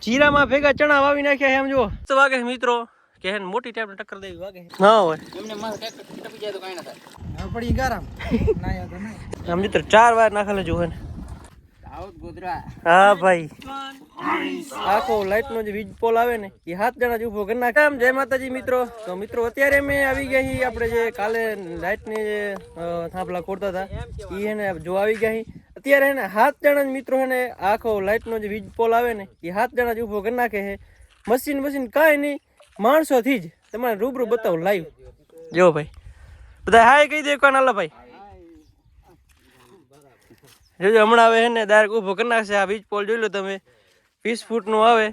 જીરામાં ભેગા ચણા વાવી નાખ્યા એમ જો વાગે મિત્રો કે હે મોટી ટાઈપ ટક્કર દેવી વાગે ના હોય એમને માથે ટ્રેક્ટર ટપી જાય તો કાઈ ના થાય પડી ગારામ ના યાદ ના આમ મિત્રો 4 વાર નાખેલે જો હે દાઉદ ગોદરા હા ભાઈ આખો લાઈટ નો જે વીજ પોલ આવે ને એ 7 જણા જ ઉભો કરી નાખે જય માતાજી મિત્રો તો મિત્રો અત્યારે મેં આવી ગયા હી આપણે જે કાલે લાઈટ ની જે થાંભલા કોડતા હતા ઈ હે ને જો આવી ગયા હી અત્યારે હે ને 7 જણા જ મિત્રો હે ને આખો લાઈટ નો જે વીજ પોલ આવે ને એ 7 જણા જ ઉભો કરી નાખે હે મશીન કાઈ નહીં માણસો થી જ તમારે રૂબરૂ બતાવું લાઈવ જો ભાઈ બધા હાય કહી દે કોણ અલ્લા ભાઈ જોજો હમણાં આવે હે ને ડાયરેક્ટ ઉભો કરી નાખશે આ વીજ પોલ જોઈ લો તમે 20 ફૂટ નું આવે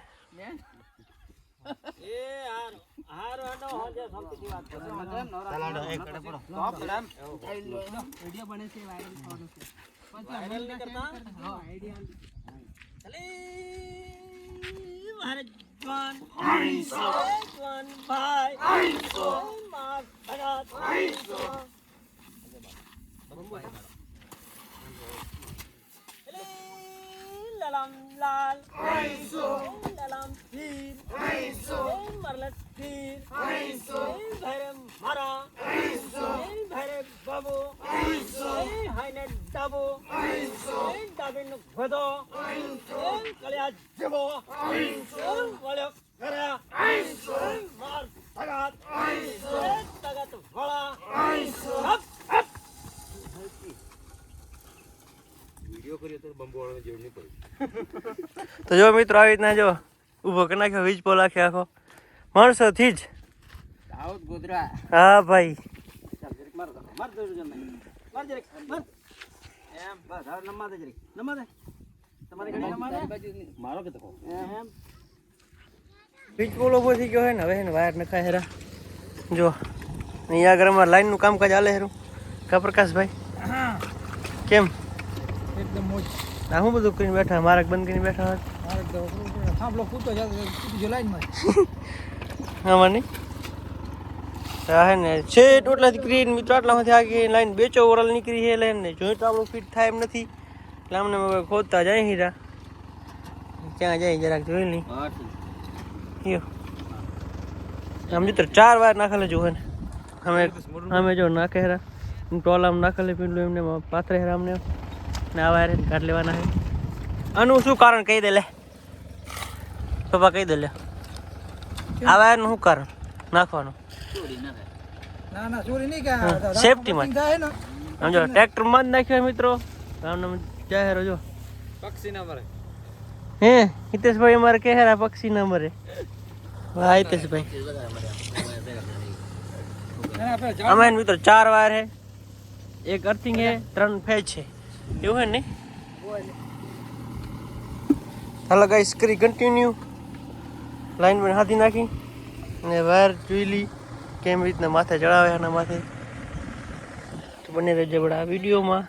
લાલ લાલ પીર મરલત પીર ભરે મારા ભરે બાબુ હાઈને ડાબો ડાબીનો ગધો કળિયા જબો વળ્યો કર્યા માર તગત વળા તો જો મિત્રો આવી રીતના જો ઉભો કરી નાખ્યો વીજ પોલ આખે આખો માણસો થી જ દાઉદ ગોદરા હા ભાઈ વીજ પોલ ઉભો થઈ ગયો હે ને હવે વાયર નખાય હેરા જો અહીંયા આગળ અમારે લાઈન નું કામકાજ હાલે હેરું કા પ્રકાશભાઈ કેમ એકદમ મોજ ના હું બધું કરીને બેઠા માર્ગ બંધ કરીને બેઠા માર્ગ તો થાંભલો ફૂટો જો લાઈનમાં આમાં નહીં હે ને છે ટોટલાથી ગ્રીન મિત્રો આટલામાંથી આગળ લાઈન બેચો ઓરલ નીકળી છે લાઈન ને જોઈન્ટ આપણું ફિટ થાય એમ નથી એટલે અમને ખોદતા જાય હીરા ક્યાં જાય જરાક જોઈ નહીં આમ મિત્રો 4 વાર નાખેલે જો ને અમે જો નાખે હેરા ટોલામ નાખેલે પીડલું એમને પાથરે હેરા અમને ના વાયર કાઢ લેવાના હે આનું શું કારણ કહી દે લે પપ્પા કહી દે લે આ વાયર નું શું કારણ નાખવાનું ના ના ચોરી નહીં કે સેફટી માં સમજો ટ્રેક્ટર માં જ નાખ્યો મિત્રો આમને જાહેર જો પક્ષી ના મરે હે હિતેશભાઈ અમારે કે હેરા પક્ષી ના મરે વાહ હિતેશભાઈ અમે મિત્રો 4 વાયર હે એક અર્થિંગ હે 3 ફેજ છે એવું હે ને હાલો ગાઈસ કરી કન્ટિન્યુ લાઈન પર હાથી નાખી અને વાયર જોઈ લી કેમ રીતના માથે ચડાવે આના માથે તો બને રહેજે બડા વિડીયોમાં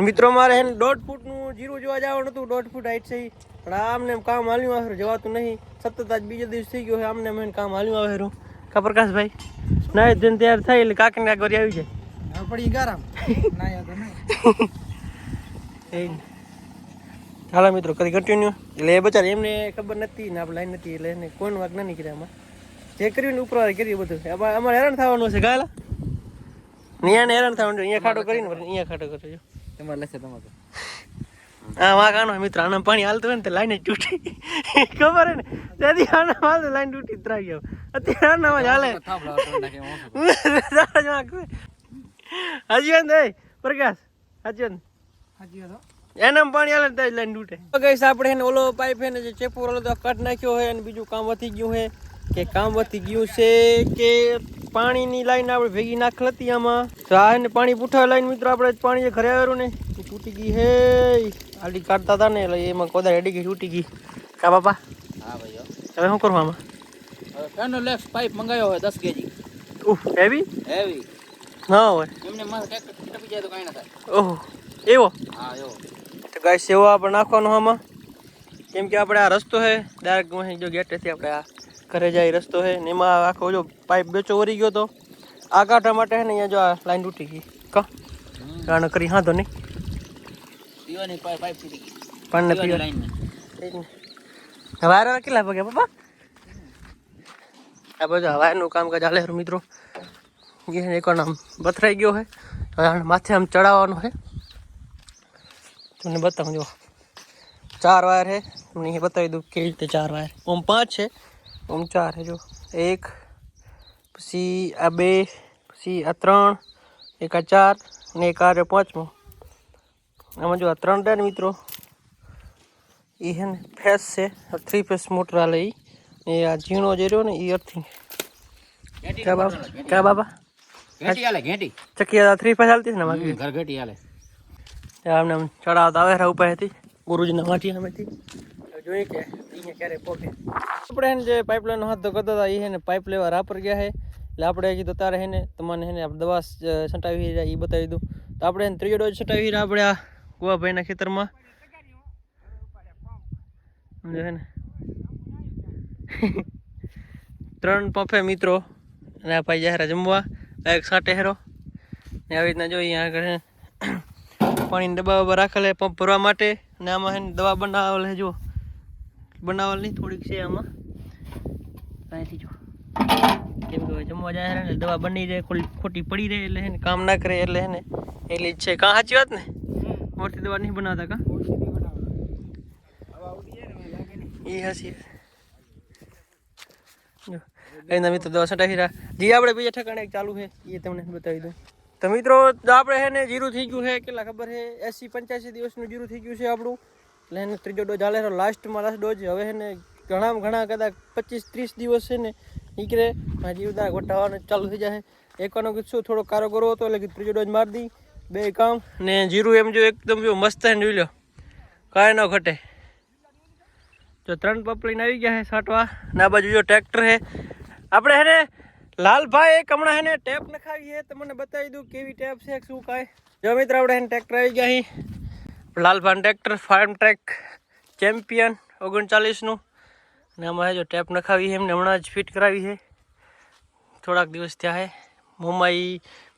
મિત્રો મારે હે 1.5 ફૂટ નું જીરું જોવા જવાનું હતું 1.5 ફૂટ હાઈટ છે પણ આમને કામ હાલ્યું આવે જવાતું નહીં સતત આજ બીજો દિવસ થઈ ગયો છે આમને મેં કામ હાલ્યું આવે રું કા પ્રકાશભાઈ ના દિન તૈયાર થાય એટલે કાકને આગળ આવી જાય પડી ગારામ ના યાદ નહીં હાલો મિત્રો કરી કન્ટિન્યુ એટલે એ બચારા એમને ખબર નથી ને આપણે લાઈન નથી એટલે એને કોઈનો વાગ ના નીકળ્યા આમાં જે કર્યું ને ઉપર કર્યું બધું અમારે હેરાન થવાનું છે ગાયલા અહીંયા હેરાન થવાનું અહીંયા ખાડો કરીને અહીંયા ખાડો કરજો તમારે લખે તમારે હા વાંક આનો મિત્ર આના પાણી હાલતું હોય ને તો લાઈન જ તૂટી ખબર હે ને ત્યાંથી આના હાલ લાઈન તૂટી ત્રાઈ ગયો અત્યારે આનામાં જ હાલે હાજીવંત એ પ્રકાશ હાજીવંત એનામ પાણી હાલે તો લાઈન તૂટે ગાઈસ આપણે એને ઓલો પાઇપ હે ને જે ચેપોર ઓલો તો કટ નાખ્યો હોય અને બીજું કામ વધી ગયું હે કે કામ વધી ગયું છે કે પાણીની લાઈન આપણે ભેગી નાખલ હતી આમાં તો આ ને પાણી પૂઠા લાઈન મિત્રો આપણે પાણી જે ઘરે આવ્યું ને એ તૂટી ગઈ હે આડી કાઢતા હતા ને એટલે એમાં કોદાળ એડી ગઈ તૂટી ગઈ કા બાપા હા ભાઈ હવે શું કરવું આમાં ટર્નો લેફ્ટ પાઇપ મંગાવ્યો હોય 10 કેજી ઉફ હેવી ના હોય એમને માથે ટ્રેક્ટર ટપી જાય તો કાઈ ના થાય ઓહો એવો હા એવો તો ગાઈસ એવો આપણે નાખવાનો આમાં કેમ કે આપણે આ રસ્તો હે ડાયરેક્ટ જો ગેટેથી આપણે આ ઘરે જાય રસ્તો હે ને એમાં આખો જો પાઇપ બેચો વરી ગયો તો આ કાઢવા માટે હે ને અહીંયા જો આ લાઈન તૂટી ગઈ કા ગાણ કરી હા તો નહીં પીવાની પાઇપ તૂટી ગઈ પાણી પીવાની લાઈન વાયર કેટલા પગે પપ્પા? આ બધું વાયરનું કામકાજ ચાલે છે મિત્રો. એક આમ બથરાઈ ગયો છે, હવે માથે આમ ચડાવવાનો છે. તમને બતાવું જો 4 વાયર છે, તમને બતાવી દઉં કેવી રીતે 4 વાયર. ઓમ 5 છે, ઓમ 4 છે. જો 1, પછી આ 2, પછી આ 3, એક આ 4 અને એક આ 5મો. આમાં જો આ 3 ટાયર મિત્રો એ છે ને ફેસ છે, 3 ફેસ મોટર આલે. એ આ ઝીણો જે રહ્યો ને એ અર્થિંગ. ક્યાં બાબા ઘેટી આલે? ઘેટી ચકિયા 3 ફેસ હાલતી ને માગી ઘર ઘેટી આલે. આમને ચડાવતા આવે ઉપાયથી ગુરુજીના વાટી સામેથી જોઈએ કે અહીંયા ક્યારે પોકે. આપણે એને જે પાઇપલાઇનનો હાથ તો કરતા હતા એ ને પાઇપ લેવા રાપર ગયા છે. એટલે આપણે કીધું તારે હે ને તમને હે ને દવા છંટાવી જાય એ બતાવી દઉં. તો આપણે એને 3જો ડોઝ છંટાવી આપણે આ કુવાભાઈના ખેતરમાં સમજો હે ને 3 પંપે મિત્રો. અને આ ભાઈ જાહેરા જમવા એક સાંટે હેરો ને આવી રીતના જોઈએ આગળ હે પાણીના ડબ્બા બબ્બા રાખેલા પંપ ભરવા માટે. અને આમાં હે ને દવા બનાવેલ છે, જો બનાવેલ નહીં થોડીક છે આમાં અહીંથી જો. કેમ કે જમવા જાય ને દવા બની જાય ખોટી પડી રહે એટલે હે ને કામ ના કરે એટલે હે ને એટલી જ છે. કાં સાચી વાત ને? મોટી દવા નહીં બનાવતા કાં? એ હસી એના મિત્રો દવા છંટાવી રહ્યા. જે આપણે બીજા ઠેકાણે ચાલુ છે એ તમને બતાવી દઉં. તો મિત્રો આપણે હે ને જીરું થઈ ગયું છે, કેટલા ખબર છે 80-85 દિવસનું જીરું થઈ ગયું છે આપણું. એટલે એને 3જો ડોઝ હાલે લાસ્ટમાં લાસ્ટ ડોઝ. હવે હે ને ઘણા કદાચ 25-30 દિવસ છે ને નીકળે આ જીરું તારા ઘટાવાનું ચાલુ થઈ જાય. એકવાનો કીધું થોડો કારોગરો હતો એટલે 3જો ડોઝ મારી દી 2 કામ. ને જીરું એમ જો એકદમ જો મસ્ત હે જોઈ લો, કાંઈ ન ઘટે. જો 3 પંપ લઈને આવી ગયા છે છાંટવા. ને આ બાજુ જો ટ્રેક્ટર છે આપણે હે ને લાલભાઈ એક હમણાં હે ને ટેપ નખાવી છે. તમને બતાવી દઉં કેવી ટેપ છે શું કાંઈ. જો મિત્ર આપણે હે ટ્રેક્ટર આવી ગયા અહીં Lalbhai tractor Farmtrac champion 39નું. અને આમાં હે જો ટેપ નખાવી છે એમને હમણાં જ ફિટ કરાવી છે, થોડાક દિવસ થયા છે. મોમાઈ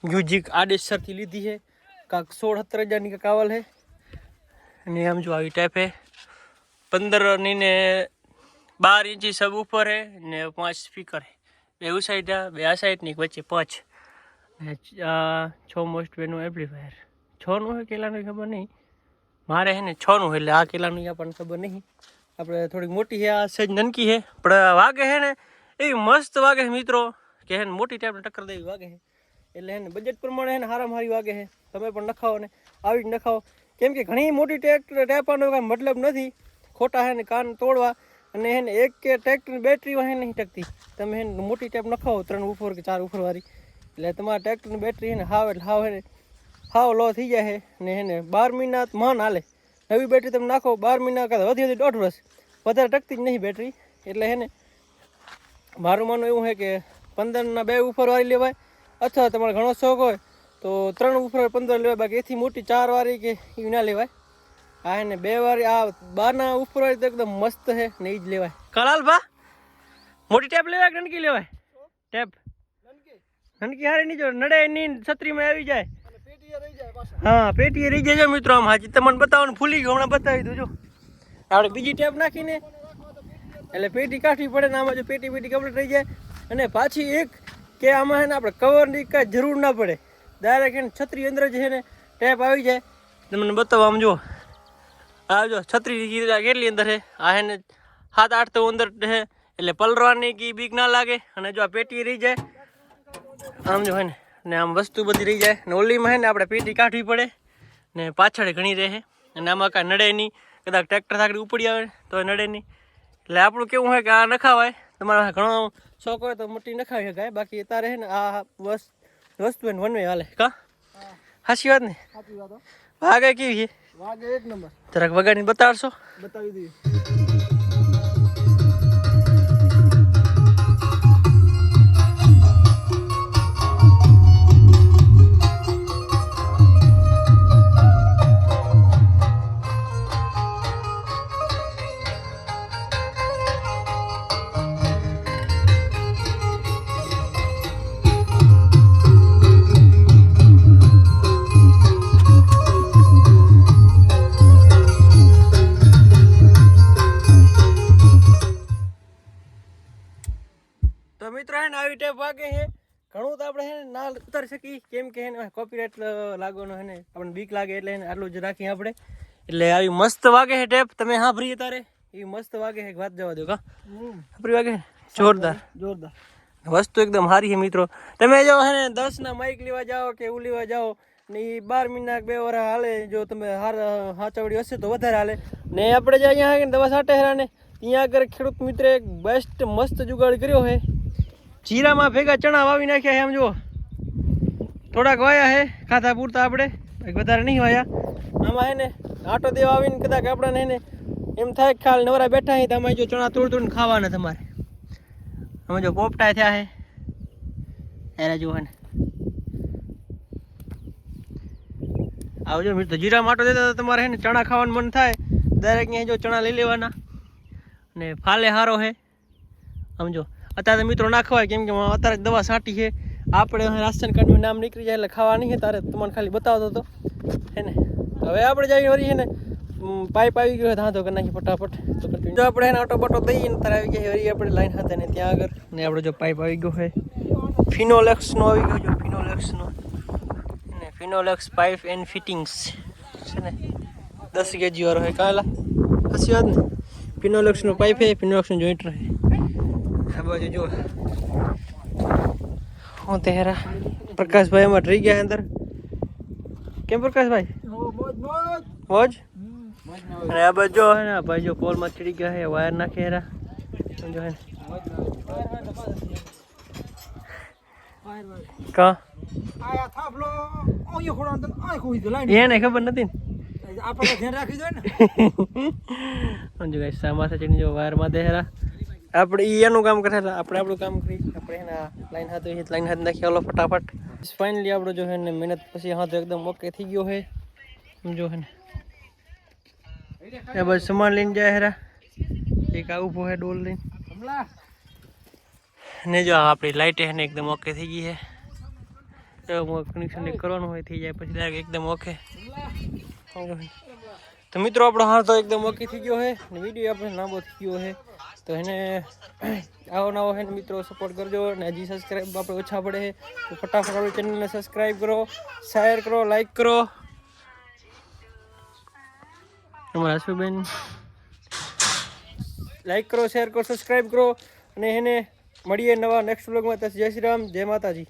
મ્યુઝિક આડેસરથી લીધી છે, કાંક 16-17 હજારની કાંક આવેલ છે. અને આમ જો આવી ટેપ છે 15ની ને 12 ઇંચી સબ ઉપર છે ને 5 સ્પીકર છે. 2 સાઈડ 2 આ સાઈડની વચ્ચે 5 ને 6 મોસ્ટ બેનું એમ્પ્લીફાયર. 6નું છે કેટલાનું ખબર નહીં, મારે હે ને 6નું એટલે આ કેટલાનું આપણને ખબર નહીં. આપણે થોડીક મોટી છે, આ સહેજ નનકી છે પણ વાગે છે ને એવી મસ્ત વાગે છે મિત્રો કે હે ને મોટી ટાઈપને ટક્કર દેવી વાગે છે. એટલે હે ને બજેટ પ્રમાણે હે ને હારામાં હારી વાગે છે. તમે પણ નખાવો ને આવી જ નખાવો, કેમ કે ઘણી મોટી ટેપાનો કાંઈ મતલબ નથી ખોટા હે ને કાન તોડવા. અને હે ને એક કે ટ્રેક્ટરની બેટરીમાં હે નહીં ટકતી. તમે હે ને મોટી ટેપ નખાવો 3 ઉપર કે 4 ઉપર વાળી એટલે તમારા ટ્રેક્ટરની બેટરી હે ને હાવ એટલે હાવ હે ને હાવ લો થઈ જાય છે. ને હે ને 12 મહિના માન હાલે. નવી બેટરી તમે નાખો 12 મહિના કરતાં વધી 1.5 વર્ષ વધારે ટકતી જ નહીં બેટરી. એટલે હે ને મારું માનવું એવું છે કે 15ના 2 ઉપર વાળી લેવાય, અથવા તમારે ઘણો શોખ હોય તો 3 ઉપર 15 લેવાય. બાકી એથી મોટી 4 વાળી કે એ ના લેવાય. આ હે ને 2 વાળી આ 12ના ઉપર વાળી તો એકદમ મસ્ત છે ને એ જ લેવાય. કલાલ ભા મોટી ટેપ લેવાય કે નનકી લેવાય? ટેપ નનકી હારી નહીં, જો નડે એની છત્રીમાં આવી જાય. હા પેટી રહી જાય મિત્રો. આમ હાજી તમને બતાવવાનું ભૂલી ગયો, હમણાં બતાવી દઉં. જો આપણે બીજી ટેપ નાખીને એટલે પેટી કાઢવી પડે ને આમાં જો પેટી કમ્પ્લીટ રહી જાય. અને પાછી એક કે આમાં છે ને આપણે કવરની કાંઈ જરૂર ના પડે, ડાયરેક્ટ એને છત્રી અંદર જ છે ને ટેપ આવી જાય. તમને બતાવો આમ જો આ જો છત્રી કેટલી અંદર છે. આ હે ને 7-8 તો અંદર છે એટલે પલરવાની કે બીક ના લાગે. અને જો આ પેટી રહી જાય આમ જો હે ને આમ વસ્તુ બધી રહી જાય. ને ઓલીમાં હે ને આપણે પેટી કાઢવી પડે ને પાછળ ઘણી રહે. અને આમાં કાંઈ નડે નહીં, કદાચ ટ્રેક્ટર થાકડી ઉપડી આવે તો નડે નહીં. એટલે આપણું કેવું હોય કે આ નખાવાય, તમારા ઘણો શોખ હોય તો મોટી નખાવી શકાય. બાકી તારે હે ને આ વસ્તુ એને વનવે હાલે. કા સાચી વાત ને? વાગે કેવી છે? વાગે 1 નંબર. જરાક વગાડીને બતાડશો? બતાવી દઈએ. મિત્રો હે ને આવી ટેપ વાગે છે ઘણું તો આપણે હે ને ના ઉતારી શકીએ કેમ કે હે કોપીરાઇટ લાગવાનો હે ને આપણને બીક લાગે એટલે હે આટલું જ રાખીએ આપણે એટલે આવી મસ્ત વાગે છે ટેપ તમે હા ફ્રી તારે એવી મસ્ત વાગે છે વાત જવા દો કા ફ્રી વાગે જોરદાર વસ્તુ એકદમ સારી છે મિત્રો તમે જો હે ને 10 ના માઇક લેવા જાઓ કે એવું લેવા જાઓ ને 12 મહિના 2 વર્ષ હાલે જો તમે હાચવડી હશે તો વધારે હાલે ને આપણે જે અહીંયા દવા છાંટે હેરા ને ત્યાં આગળ ખેડૂત મિત્રે એક બેસ્ટ મસ્ત જુગાડ કર્યો છે જીરામાં ભેગા ચણા વાવી નાખ્યા છે આમ જુઓ થોડાક વાયા છે ખાધા પૂરતા આપણે વધારે નહીં વાયા આમાં હે ને આટો દેવા આવીને કદાચ આપણને હે ને એમ થાય ખાલ નવરા બેઠા હે તો આમાં જો ચણા તોડ ખાવાના તમારે અમે જો પોપટા થયા છે એરા જુઓ ને આવજો મિત્રો જીરા માટો દેતા તો તમારે હે ને ચણા ખાવાનું મન થાય દરેક અહીંયા જો ચણા લઈ લેવાના ને ફાલે હારો છે સમજો અત્યારે મિત્રો ના ખવાય કેમ કે અત્યારે દવા છાંટી છે આપણે રાશન કાર્ડનું નામ નીકળી જાય એટલે ખાવા નહીં તારે તમને ખાલી બતાવતો હતો હે ને હવે આપણે જઈએ વળી છે ને પાઇપ આવી ગયો હા તો કરી નાખી ફટાફટ તો જો આપણે એને ઓટો બટો દઈએ ને તારે આવી ગયા વળી આપણે લાઈન હાથે ને ત્યાં આગળ ને આપણે જો પાઇપ આવી ગયો છે ફિનોલેક્સનો આવી ગયો જો ફિનોલેક્સનો ને ફિનોલેક્સ પાઇપ એન્ડ ફિટિંગ્સ છે ને 10 kg વાળો છે કાલા હસી વાત ને ફિનોલેક્સનો પાઇપ છે ફિનોલેક્સનો જોઈન્ટ રહે આ બાજુ જો હું તેરા પ્રકાશભાઈ એમાં રહી ગયા અંદર કેમ પ્રકાશભાઈ મોજ અને આ બાજુ જો હે ને ભાઈ જો પોલમાં ચડી ગયા છે વાયર નાખે હેરા જો હે કા આયા થાપલો ઓય ખોડો આ કોઈ તો લાઈન એને ખબર નથી ને આપણે ધ્યાન રાખી દો ને સમજો ગાઈસ સામાસે ચડી જો વાયર માં દેહરા આપણે એનું કામ કરેલા આપણે આપણું કામ કરી આપણે એના લાઈન હાથ હોય લાઈન હાથ નાખી આલો ફટાફટ ફાઇનલી આપણો જો હે ને મહેનત પછી હાથ એકદમ ઓકે થઈ ગયો છે સમજો હે ને એ બસ સામાન લઈને જાય હેરા એક આ ઊભો હે ડોલ લઈને ને જો આપણી લાઈટ હે ને એકદમ ઓકે થઈ ગઈ છે કનેક્શન કરવાનું હોય થઈ જાય પછી ડાયરેક્ટ એકદમ ઓકે તો મિત્રો આપણો હાથ તો એકદમ ઓકે થઈ ગયો છે ને વિડીયો આપણે લાંબો થઈ ગયો છે તો એને આવો નવો હે ને મિત્રો સપોર્ટ કરજો ને હજી સબસ્ક્રાઈબ આપણે ઓછા પડે તો ફટાફટ આપણી ચેનલને સબસ્ક્રાઈબ કરો શેર કરો લાઈક કરો અમારા હસુબેન લાઈક કરો શેર કરો સબસ્ક્રાઈબ કરો અને એને મળીએ નવા નેક્સ્ટ વ્લોગમાં. જય શ્રી રામ, જય માતાજી.